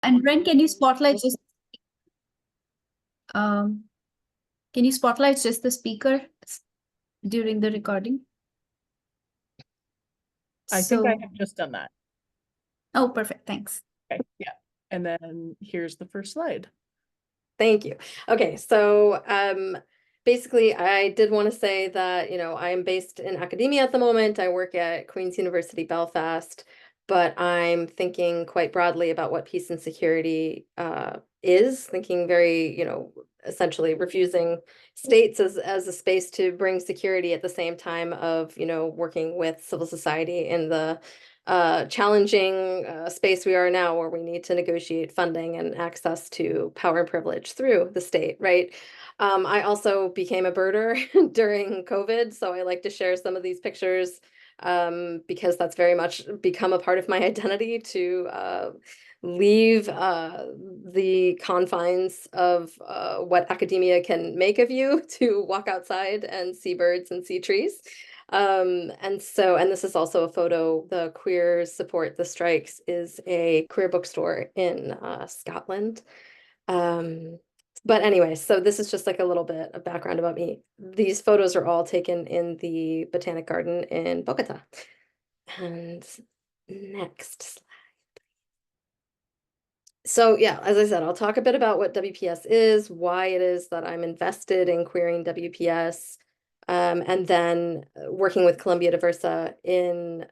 And Ren, um can you spotlight just the speaker during the recording? I think I So, have just done that. oh, perfect. Thanks. Okay, yeah. And then here's the first slide. Thank you. Okay, so basically, I did want to say that, I am based in academia at the moment. I work at Queen's University Belfast, but I'm thinking quite broadly about what peace and security is, thinking very, essentially refusing states as a space to bring security at the same time of, working with civil society in the challenging space we are now, where we need to negotiate funding and access to power and privilege through the state, right? I also became a birder during COVID, so I like to share some of these pictures because that's very much become a part of my identity to leave the confines of what academia can make of you to walk outside and see birds and see trees. And this is also a photo. The Queers Support the Strikes is a queer bookstore in Scotland. But anyway, so this is just like a little bit of background about me. These photos are all taken in the Botanic Garden in Bogota. And next slide. So yeah, as I said, I'll talk a bit about what WPS is, why it is that I'm invested in queering WPS, and then working with Columbia Diversa in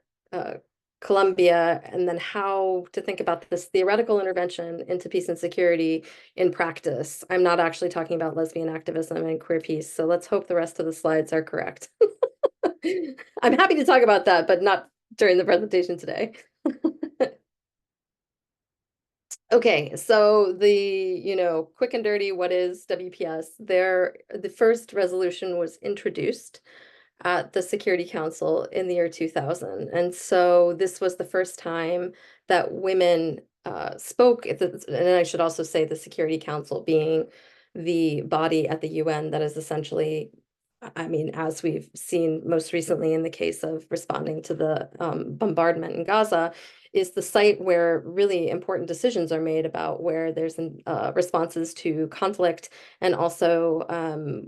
Columbia, and then how to think about this theoretical intervention into peace and security in practice. I'm not actually talking about lesbian activism and queer peace, so let's hope the rest of the slides are correct. I'm happy to talk about that, but not during the presentation today. Okay, so quick and dirty, what is WPS? The first resolution was introduced at the Security Council in the year 2000. And so this was the first time that women spoke, and I should also say the Security Council being the body at the UN that is essentially, I mean, as we've seen most recently in the case of responding to the bombardment in Gaza, is the site where really important decisions are made about where there's responses to conflict, and also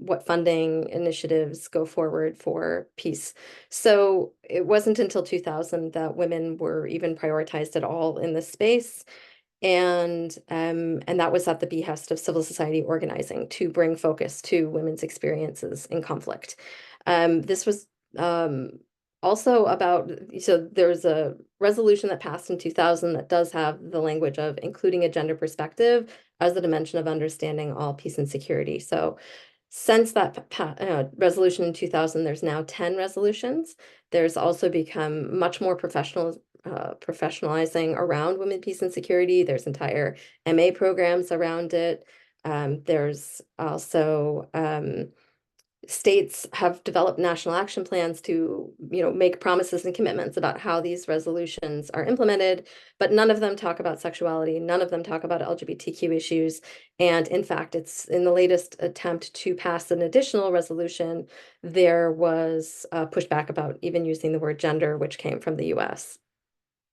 what funding initiatives go forward for peace. So it wasn't until 2000 that women were even prioritized at all in this space. And that was at the behest of civil society organizing to bring focus to women's experiences in conflict. This was also about, so there's a resolution that passed in 2000 that does have the language of including a gender perspective as a dimension of understanding all peace and security. So since that resolution in 2000, there's now 10 resolutions. There's also become much more professionalizing around women, peace, and security. There's entire MA programs around it. There's also states have developed national action plans to, make promises and commitments about how these resolutions are implemented, but none of them talk about sexuality. None of them talk about LGBTQ issues. And in fact, it's in the latest attempt to pass an additional resolution, there was pushback about even using the word gender, which came from the US.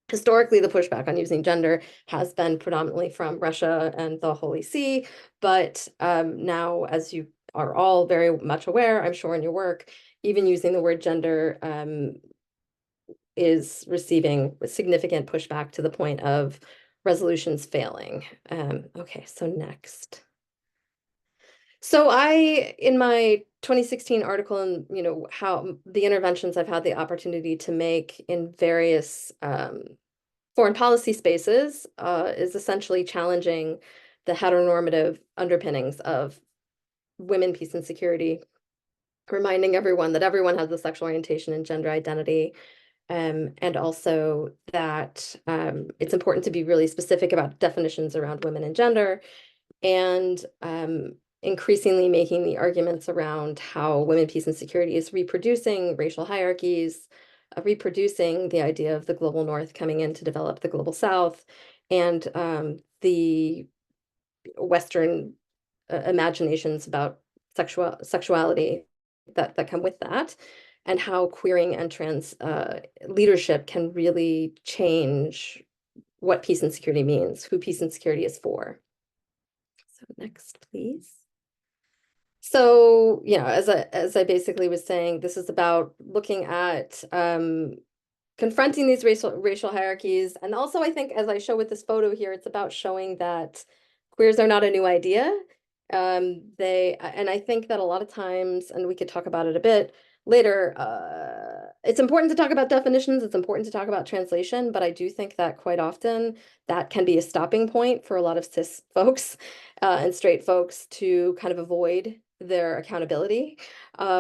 Historically, the pushback on using gender has been predominantly from Russia and the Holy See, but now, as you are all very much aware, I'm sure in your work, even using the word gender is receiving significant pushback to the point of resolutions failing. Okay, so next. So in my 2016 article, and how the interventions I've had the opportunity to make in various foreign policy spaces is essentially challenging the heteronormative underpinnings of women, peace, and security, reminding everyone that everyone has a sexual orientation and gender identity, and also that it's important to be really specific about definitions around women and gender, and increasingly making the arguments around how women, peace, and security is reproducing racial hierarchies, reproducing the idea of the global north coming in to develop the global south, and the Western imaginations about sexuality that come with that, and how queering and trans leadership can really change what peace and security means, who peace and security is for. So next, please. So, you know, as I basically was saying, this is about looking at confronting these racial hierarchies. And also, I think, as I show with this photo here, it's about showing that queers are not a new idea. And I think that a lot of times, and we could talk about it a bit later, it's important to talk about definitions, it's important to talk about translation, but I do think that quite often that can be a stopping point for a lot of cis folks and straight folks to kind of avoid their accountability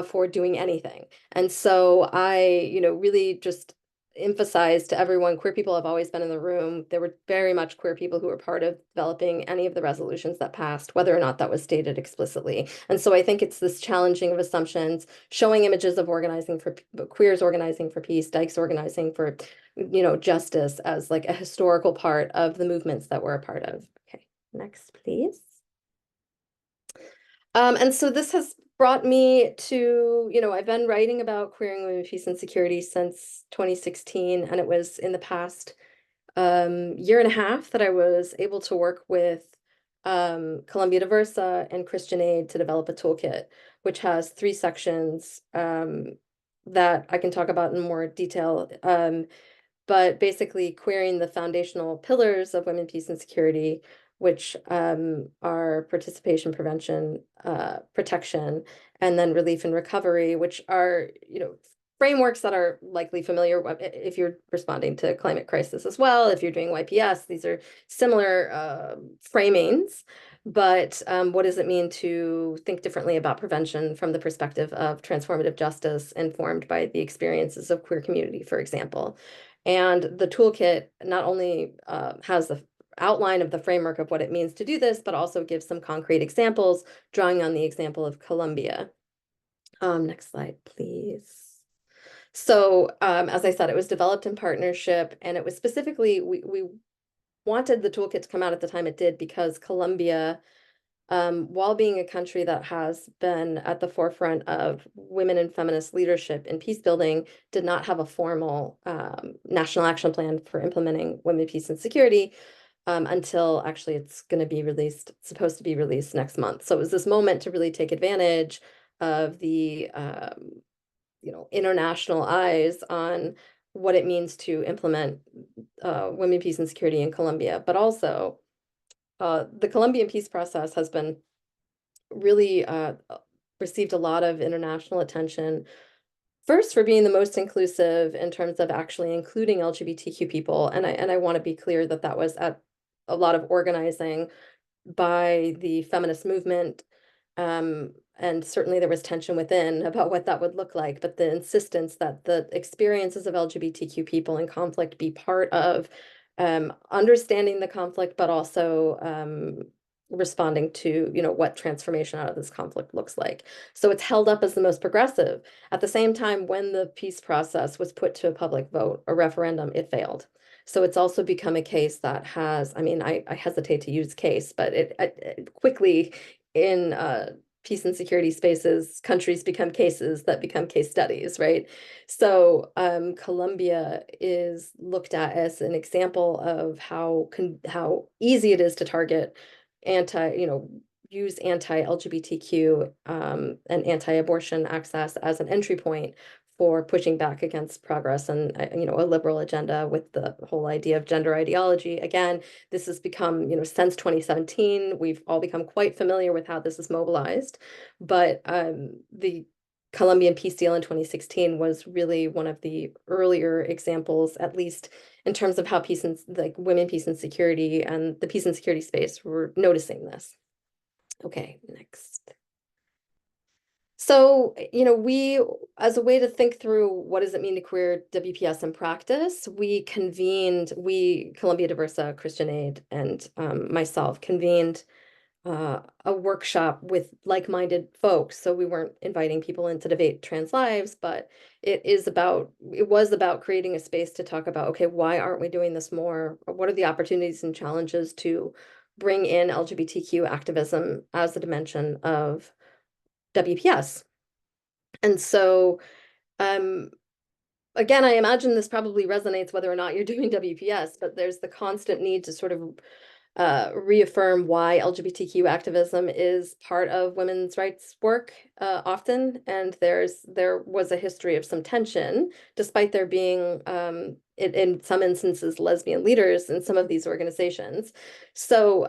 for doing anything. And so I, you know, really just emphasize to everyone, queer people have always been in the room. There were very much queer people who were part of developing any of the resolutions that passed, whether or not that was stated explicitly. And so I think it's this challenging of assumptions, showing images of organizing for queers organizing for peace, dykes organizing for, you know, justice as like a historical part of the movements that we're a part of. Okay, next, please. And so this has brought me to, you know, I've been writing about queering women, peace, and security since 2016, and it was in the past year and a half that I was able to work with Columbia Diversa and Christian Aid to develop a toolkit, which has 3 sections that I can talk about in more detail. But basically querying the foundational pillars of women, peace, and security, which are participation, prevention, protection, and then relief and recovery, which are, you know, frameworks that are likely familiar if you're responding to climate crisis as well. If you're doing YPS, these are similar framings. But what does it mean to think differently about prevention from the perspective of transformative justice informed by the experiences of queer community, for example? And the toolkit not only has the outline of the framework of what it means to do this, but also gives some concrete examples, drawing on the example of Columbia. Next slide, please. So as I said, it was developed in partnership, and it was specifically, we wanted the toolkit to come out at the time it did because Columbia, while being a country that has been at the forefront of women and feminist leadership in peace building, did not have a formal national action plan for implementing women, peace, and security until actually it's going to be released, supposed to be released next month. So it was this moment to really take advantage of the you know, international eyes on what it means to implement women, peace, and security in Colombia, but also the Colombian peace process has been really received a lot of international attention. First, for being the most inclusive in terms of actually including LGBTQ people, and I want to be clear that that was at a lot of organizing by the feminist movement, and certainly there was tension within about what that would look like, but the insistence that the experiences of LGBTQ people in conflict be part of understanding the conflict, but also responding to, you know, what transformation out of this conflict looks like. So it's held up as the most progressive. At the same time, when the peace process was put to a public vote, a referendum, it failed. So it's also become a case that has, I mean, I hesitate to use case, but it quickly in peace and security spaces, countries become cases that become case studies, right? So Colombia is looked at as an example of how easy it is to target use anti-LGBTQ and anti-abortion access as an entry point for pushing back against progress and you know, a liberal agenda with the whole idea of gender ideology. Again, this has become, you know, since 2017, we've all become quite familiar with how this is mobilized, but the Colombian peace deal in 2016 was really one of the earlier examples, at least in terms of how peace and like women, peace and security and the peace and security space were noticing this. Okay, next. So, you know, we, as a way to think through what does it mean to queer WPS in practice, Columbia Diversa, Christian Aid, and myself convened a workshop with like-minded folks. So we weren't inviting people in to debate trans lives, but it was about creating a space to talk about, okay, why aren't we doing this more? What are the opportunities and challenges to bring in LGBTQ activism as a dimension of WPS? And so again, I imagine this probably resonates whether or not you're doing WPS, but there's the constant need to sort of reaffirm why LGBTQ activism is part of women's rights work often. And there was a history of some tension, despite there being, in some instances, lesbian leaders in some of these organizations. So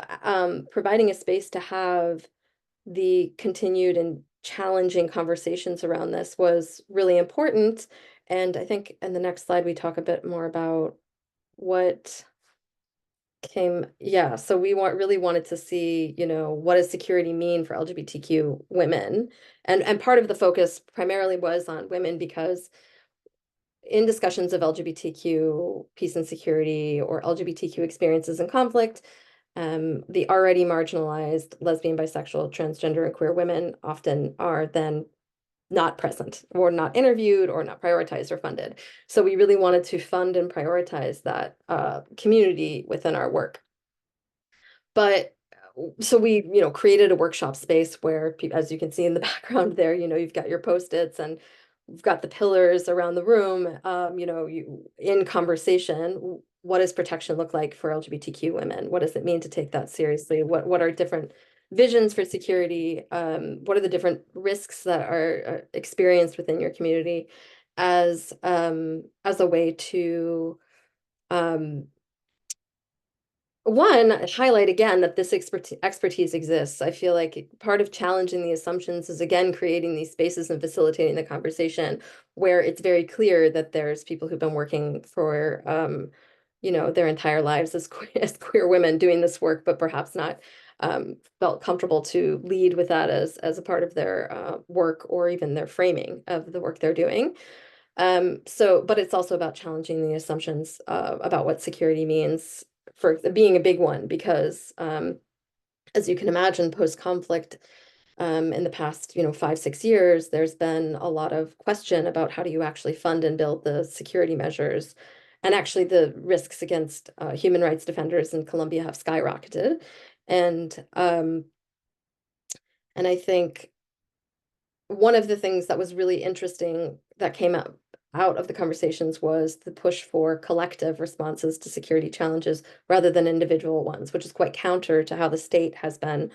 providing a space to have the continued and challenging conversations around this was really important. And I think in the next slide, we talk a bit more about what yeah, so we really wanted to see, what does security mean for LGBTQ women? And part of the focus primarily was on women because in discussions of LGBTQ peace and security or LGBTQ experiences in conflict, the already marginalized lesbian, bisexual, transgender, and queer women often are then not present or not interviewed or not prioritized or funded. So we really wanted to fund and prioritize that community within our work. But so we, created a workshop space where, as you can see in the background there, you've got your Post-its and we've got the pillars around the room, in conversation. What does protection look like for LGBTQ women? What does it mean to take that seriously? What are different visions for security? What are the different risks that are experienced within your community as a way to highlight again that this expertise exists. I feel like part of challenging the assumptions is, again, creating these spaces and facilitating the conversation where it's very clear that there's people who've been working for, their entire lives as queer women doing this work, but perhaps not felt comfortable to lead with that as a part of their work or even their framing of the work they're doing. But it's also about challenging the assumptions about what security means for being a big one, because as you can imagine, post-conflict, in the past, 5, 6 years, there's been a lot of question about how do you actually fund and build the security measures. And actually the risks against human rights defenders in Colombia have skyrocketed. And I think one of the things that was really interesting that came out of the conversations was the push for collective responses to security challenges rather than individual ones, which is quite counter to how the state has been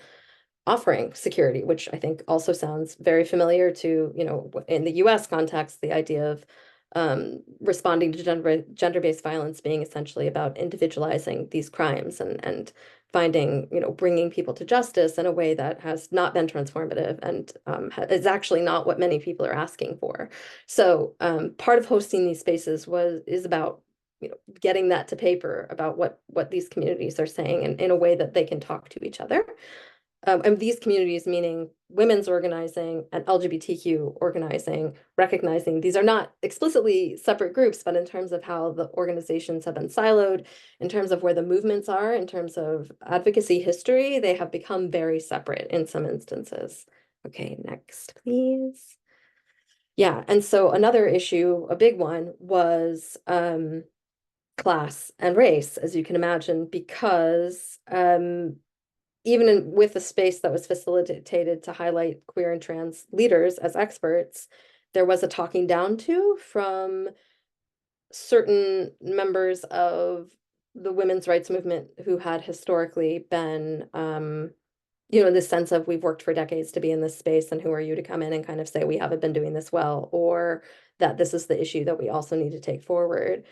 offering security, which I think also sounds very familiar to, in the US context, the idea of responding to gender-based violence being essentially about individualizing these crimes and finding, bringing people to justice in a way that has not been transformative and is actually not what many people are asking for. So part of hosting these spaces is about getting that to paper about what these communities are saying and in a way that they can talk to each other. And these communities, meaning women's organizing and LGBTQ organizing, recognizing these are not explicitly separate groups, but in terms of how the organizations have been siloed, in terms of where the movements are, in terms of advocacy history, they have become very separate in some instances. Okay, next, please. Yeah, and so another issue, a big one, was class and race, as you can imagine, because even with a space that was facilitated to highlight queer and trans leaders as experts, there was a talking down to from certain members of the women's rights movement who had historically been, in the sense of we've worked for decades to be in this space, and who are you to come in and kind of say we haven't been doing this well, or that this is the issue that we also need to take forward.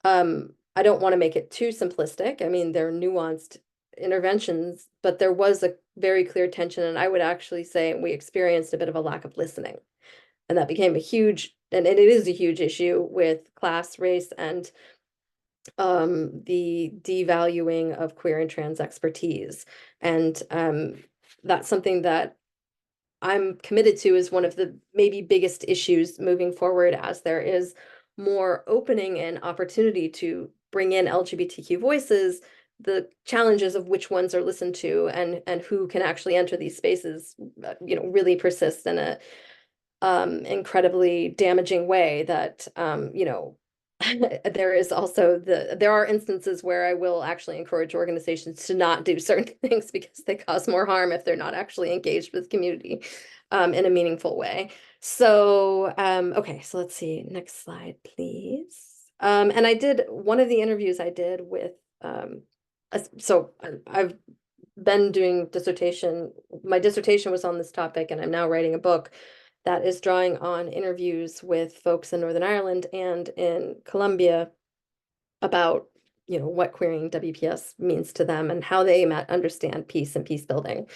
I don't want to make it too simplistic. I mean, they're nuanced interventions, but there was a very clear tension, and I would actually say we experienced a bit of a lack of listening. And that became a huge, and it is a huge issue with class, race, and the devaluing of queer and trans expertise. And that's something that I'm committed to as one of the maybe biggest issues moving forward, as there is more opening and opportunity to bring in LGBTQ voices. The challenges of which ones are listened to and who can actually enter these spaces, really persist in a incredibly damaging way that, there is also there are instances where I will actually encourage organizations to not do certain things because they cause more harm if they're not actually engaged with community in a meaningful way. So, okay, so let's see, next slide, please. And I did one of the interviews I did with, I've been doing dissertation. My dissertation was on this topic, and I'm now writing a book that is drawing on interviews with folks in Northern Ireland and in Colombia about, you know, what queering WPS means to them and how they understand peace and peace building.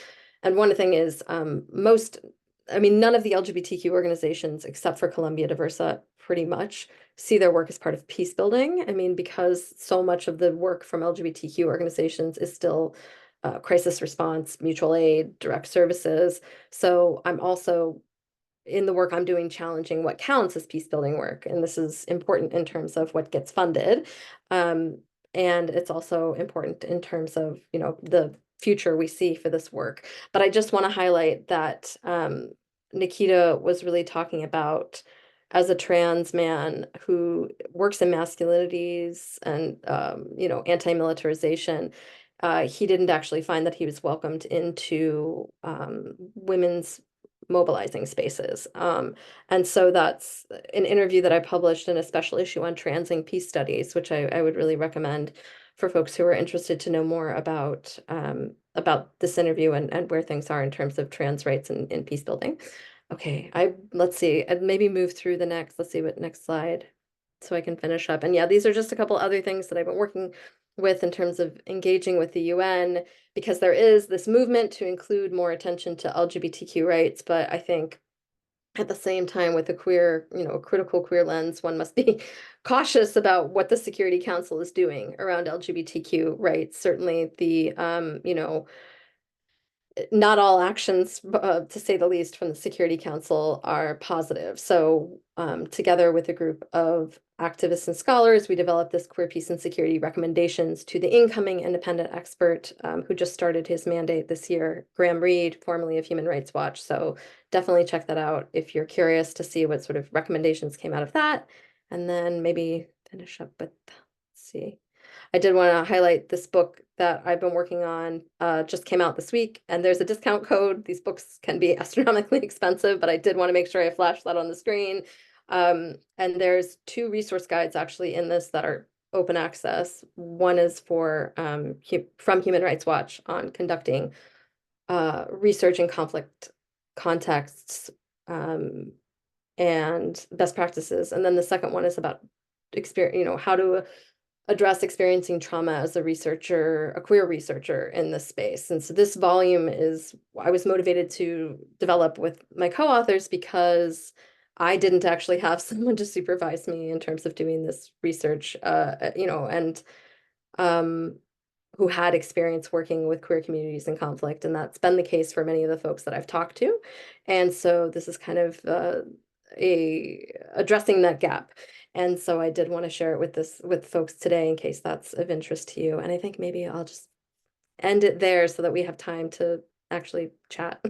And one thing is none of the LGBTQ organizations except for Columbia Diversa pretty much see their work as part of peace building. I mean, because so much of the work from LGBTQ organizations is still crisis response, mutual aid, direct services. So I'm also in the work I'm doing challenging what counts as peace building work. And this is important in terms of what gets funded. And it's also important in terms of, you know, the future we see for this work. But I just want to highlight that Nikita was really talking about, as a trans man who works in masculinities and, you know, anti-militarization, he didn't actually find that he was welcomed into women's mobilizing spaces. And so that's an interview that I published in a special issue on transing peace studies, which I would really recommend for folks who are interested to know more about this interview and where things are in terms of trans rights and peace building. Okay, let's see, I'd maybe move through the let's see what next slide, so I can finish up. And yeah, these are just a couple other things that I've been working with in terms of engaging with the UN, because there is this movement to include more attention to LGBTQ rights, but I think at the same time, with a queer, you know, a critical queer lens, one must be cautious about what the Security Council is doing around LGBTQ rights. Certainly the, you know, not all actions, to say the least, from the Security Council are positive. So together with a group of activists and scholars, we developed this queer peace and security recommendations to the incoming independent expert who just started his mandate this year, Graham Reed, formerly of Human Rights Watch. So definitely check that out if you're curious to see what sort of recommendations came out of that. And then maybe finish up with, let's see. I did want to highlight this book that I've been working on, just came out this week, and there's a discount code. These books can be astronomically expensive, but I did want to make sure I flashed that on the screen. And there's 2 resource guides actually in this that are open access. One is for from Human Rights Watch on conducting research in conflict contexts and best practices. And then the second one is about experience, you know, how to address experiencing trauma as a researcher, a queer researcher in this space. And so this volume I was motivated to develop with my co-authors because I didn't actually have someone to supervise me in terms of doing this research, you know, and who had experience working with queer communities in conflict. And that's been the case for many of the folks that I've talked to. And so this is kind of addressing that gap. And so I did want to share it with folks today in case that's of interest to you. And I think maybe I'll just end it there so that we have time to actually chat.